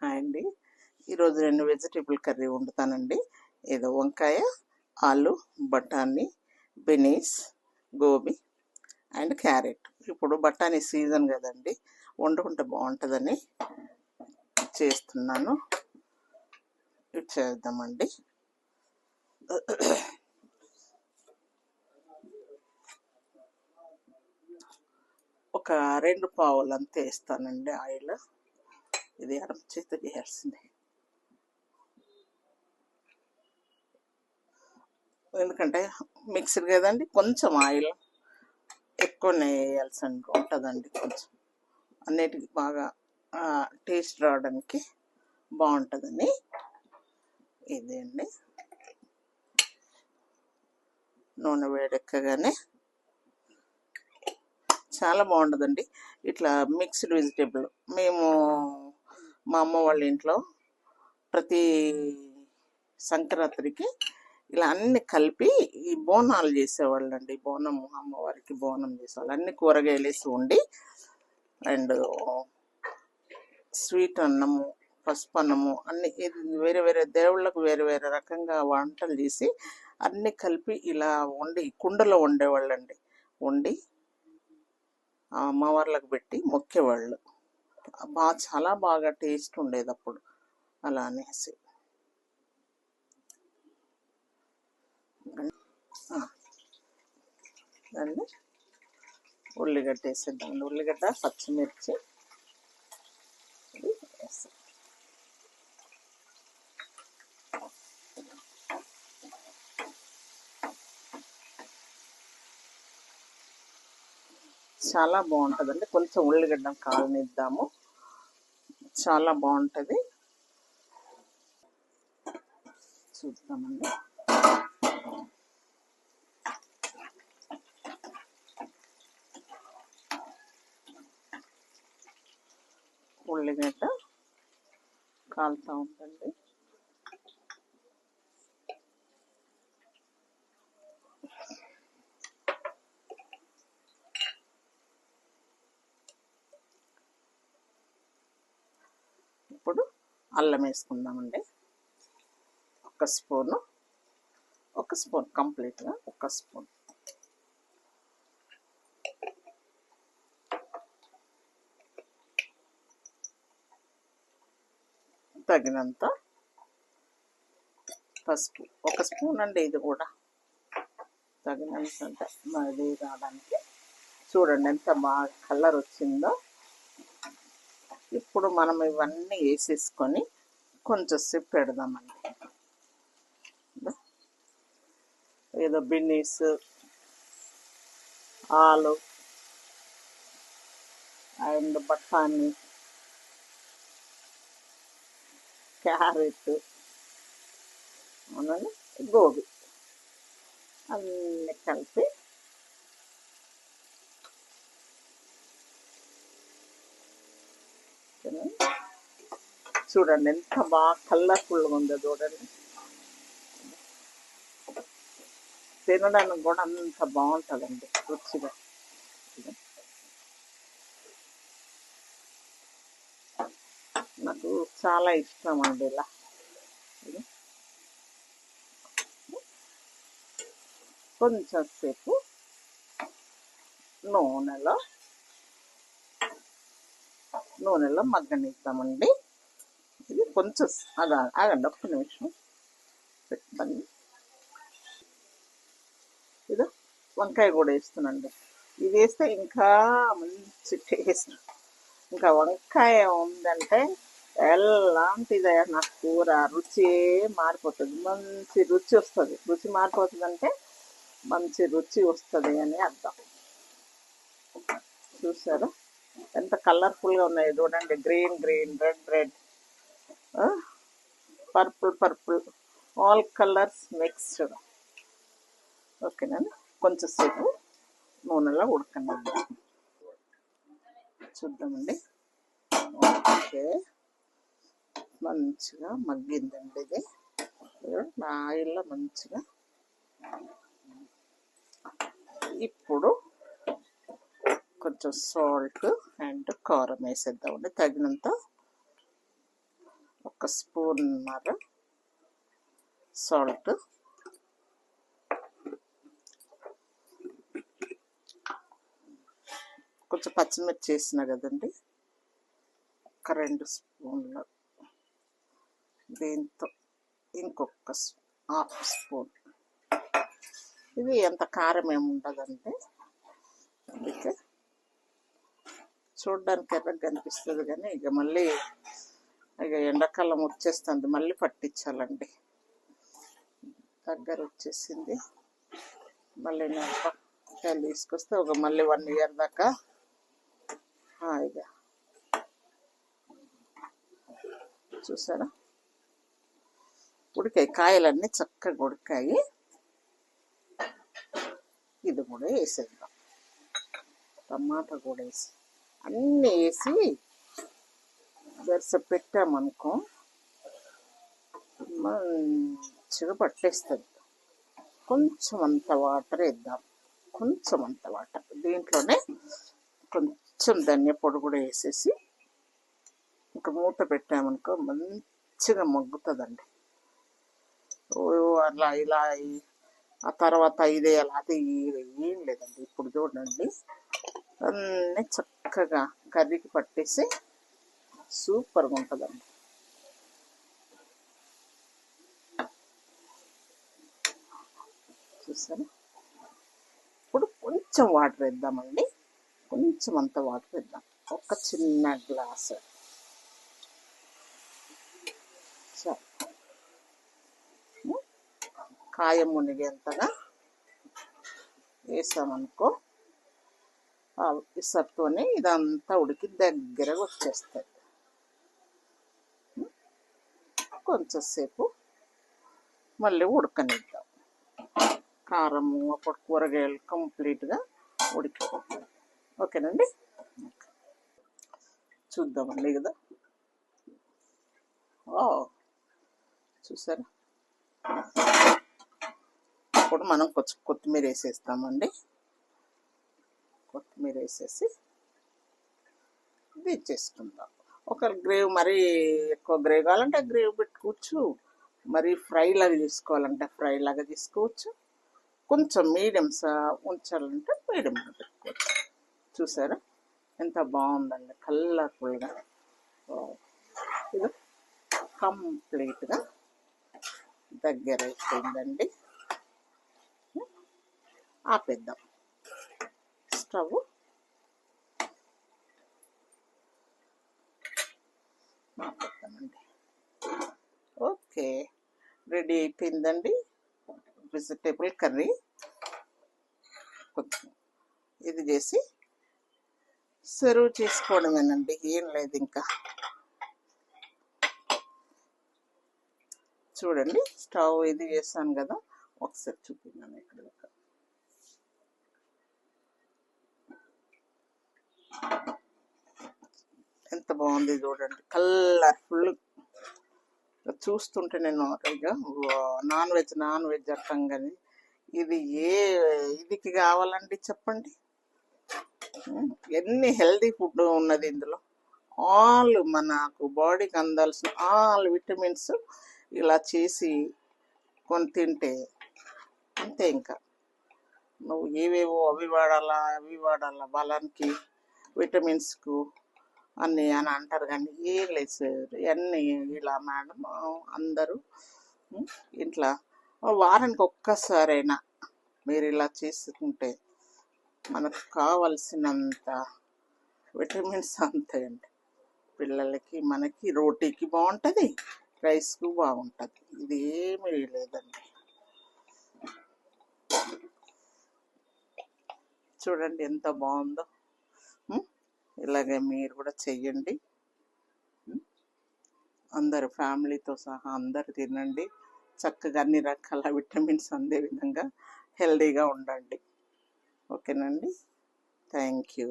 Hi అండి. ఈరోజు నేను వెజిటేబుల్ కర్రీ వండుతానండి. ఏదో వంకాయ, ఆలు, బఠానీ, బెనీస్, గోబీ అండ్ క్యారెట్. ఇప్పుడు బఠానీ సీజన్ కదండి, వండుకుంటే బాగుంటుందని చేస్తున్నాను. ఇది చేద్దామండి. ఒక 2 పావులు అంతే వేస్తానండి ఆయిల్. ఇది అరం చేతి చేయాల్సింది, ఎందుకంటే మిక్స్డ్ కదండి, కొంచెం ఆయిల్ ఎక్కువనే వేయాల్సి ఉంటుందండి. కొంచెం అన్నిటికీ బాగా టేస్ట్ రావడానికి బాగుంటుందని. ఇది అండి, నూనె వేడెక్కగానే చాలా బాగుంటుందండి ఇట్లా మిక్స్డ్ వెజిటేబుల్. మేము మా అమ్మ వాళ్ళ ఇంట్లో ప్రతి సంక్రాంతికి ఇలా అన్ని కలిపి ఈ బోనాలు చేసేవాళ్ళు అండి. బోనం, అమ్మవారికి బోనం చేసేవాళ్ళు. అన్ని కూరగాయలు వేసి వండి అండ్ స్వీట్ అన్నము, పసుపు అన్నము అన్ని వేరే వేరే దేవుళ్ళకు వేరే వేరే రకంగా వంటలు చేసి అన్ని కలిపి ఇలా వండి కుండలో వండేవాళ్ళండి. వండి ఆ అమ్మవార్లకు పెట్టి మొక్కేవాళ్ళు. చాలా బాగా టేస్ట్ ఉండేది అప్పుడు. అలా అనేసి దాన్ని ఉల్లిగడ్డ వేసేద్దాం. ఉల్లిగడ్డ, పచ్చిమిర్చి వేస్తాం. చాలా బాగుంటుందండి. కొంచెం ఉల్లిగడ్డ కాలనిద్దాము, చాలా బాగుంటుంది. చూద్దామండి. ఉల్లిగడ్డ కాలుతూ ఉంటుంది. ఇప్పుడు అల్లం వేసుకుందామండి. ఒక స్పూన్ కంప్లీట్గా ఒక స్పూన్. తగినంత పసుపు, ఒక స్పూన్ అండి ఇది కూడా. తగినంత అంటే అది రావడానికి. చూడండి ఎంత బాగా కలర్ వచ్చిందో. ఇప్పుడు మనం ఇవన్నీ వేసేసుకొని కొంచెం సేపు పెడదామండి. ఏదో బీన్స్, ఆలు అండ్ బఠానీ, క్యారెట్, గోబీ అన్నీ కలిపి చూడండి ఎంత బాగా కలర్ఫుల్గా ఉందో. చూడండి, తినడానికి కూడా అంత బాగుంటుందండి, రుచిగా. నాకు చాలా ఇష్టం అండి ఇలా. కొంచెం సేపు నూనెలో మగ్గనిద్దామండి. ఇది కొంచెం ఆగండి, ఒక్క నిమిషం పెట్టండి. ఇది వంకాయ కూడా వేస్తున్నాండి. ఇది వేస్తే ఇంకా మంచి టేస్ట్. ఇంకా వంకాయ ఉందంటే ఎలాంటిదే నా కూర రుచి మారిపోతుంది. మంచి రుచి వస్తుంది. రుచి మారిపోతుంది అంటే మంచి రుచి వస్తుంది అని అర్థం. చూసారా ఎంత కలర్ఫుల్గా ఉన్నాయి చూడండి. Green green, red red, purple, all colours mixed. ఓకేనండి, కొంచెం సేపు నూనెలో ఉడకనండి. చూద్దామండి. ఓకే, మంచిగా మగ్గిందండి. ఇది నా ఆయిల్లో మంచిగా. ఇప్పుడు కొంచెం సాల్ట్ అండ్ కారం వేసేద్దామండి తగినంత. 1 స్పూన్నర సాల్ట్, కొంచెం పచ్చిమిర్చి వేసిన కదండి, ఒక 2 స్పూన్లు, దీంతో ఇంకొక 1/2 స్పూన్. ఇది ఎంత కారం ఏమి ఉండదండి, అందుకే చూడడానికి ఎర్రగా కనిపిస్తుంది కానీ ఇక మళ్ళీ ఎండాకాలం వచ్చేస్తుంది, మళ్ళీ పట్టించాలండి. దగ్గర వచ్చేసింది, మళ్ళీ నేను తీసుకొస్తే ఒక మళ్ళీ 1 ఇయర్ దాకా ఇక చూసారా ఉడికాయి, కాయలన్నీ చక్కగా ఉడికాయి. ఇది కూడా వేసేద్దాం, టమాటా కూడా వేసి అన్నీ వేసి గరిసె పెట్టామనుకో మంచిగా పట్టేస్తుంది. కొంచెం అంత వాటర్ వేద్దాం, కొంచెం అంత వాటర్. దీంట్లోనే కొంచెం ధనియా పొడి కూడా వేసేసి ఇంకా మూత పెట్టామనుకో మంచిగా మగ్గుతుందండి. అలా ఇలా ఆ తర్వాత ఇదేయాలి, అది ఏం లేదండి. ఇప్పుడు చూడండి అన్నీ చక్కగా కర్రీకి పట్టేసి సూపర్గా ఉంటుందండి. చూసారా, ఇప్పుడు కొంచెం వాటర్ వేద్దామండి, కొంచెం అంత వాటర్ వేద్దాం, ఒక చిన్న గ్లాసు. కాయ మునిగేంతగా వేసామనుకో ఇసరితోనే ఇదంతా ఉడికి దగ్గరగా వచ్చేస్తుంది. కొంచెంసేపు మళ్ళీ ఉడకనిద్దాం, కారము అప్పుడు కూరగాయలు కంప్లీట్గా ఉడికిపోతాయి. ఓకేనండి, చూద్దామండి కదా. చూసారా, ఇప్పుడు మనం కొంచెం కొత్తిమీర వేసేస్తామండి. కొత్తిమీర వేసేసి దించేసుకుందాం. ఒక గ్రేవ్ మరీ ఎక్కువ గ్రేవ్ కావాలంటే గ్రేవ్ పెట్టుకోవచ్చు, మరి ఫ్రై లాగా తీసుకోవాలంటే ఫ్రై లాగా తీసుకోవచ్చు, కొంచెం మీడియం ఉంచాలంటే మీడియంగా పెట్టుకోవచ్చు. చూసారా ఎంత బాగుందండి, కలర్ఫుల్గా. ఇది కంప్లీట్గా దగ్గర అయిపోయిందండి. ఆపేద్దాం స్టవ్. ఆపేద్దామండి. ఓకే, రెడీ అయిపోయిందండి వెజిటేబుల్ కర్రీ. ఇది చేసి సర్వ్ చేసుకోవడమేనండి, ఏం లేదు ఇంకా. చూడండి స్టవ్ ఇది చేస్తాను కదా, ఒకసారి చూపించాను ఇక్కడ. ఎంత బాగుంది చూడండి, కలర్ఫుల్. చూస్తుంటే నేను ఇక నాన్ వెజ్ అర్థం కానీ ఇది ఇదికి కావాలండి చెప్పండి. ఎన్ని హెల్దీ ఫుడ్ ఉన్నది ఇందులో, ఆల్ మనకు బాడీకి అందాల్సిన ఆల్ విటమిన్స్ ఇలా చేసి కొని తింటే అంతే. ఇంకా నువ్వు ఏవేవో అవి వాడాలా బలానికి విటమిన్స్కు అన్నీ అని అంటారు కానీ ఏం లేదు సార్. అన్నీ ఇలా మేడం అందరూ ఇంట్లో వారానికి ఒక్కసారైనా మీరు ఇలా చేసుకుంటే మనకు కావలసినంత విటమిన్స్ అంతాయండి. పిల్లలకి మనకి రోటీకి బాగుంటుంది, రైస్కు బాగుంటుంది. ఇది ఏమీ లేదండి. చూడండి ఎంత బాగుందో. ఇలాగే మీరు కూడా చెయ్యండి, అందరు ఫ్యామిలీతో సహా అందరు తినండి, చక్కగా అన్ని రకాల విటమిన్స్ అందే విధంగా హెల్దీగా ఉండండి. ఓకేనండి, థ్యాంక్ యూ.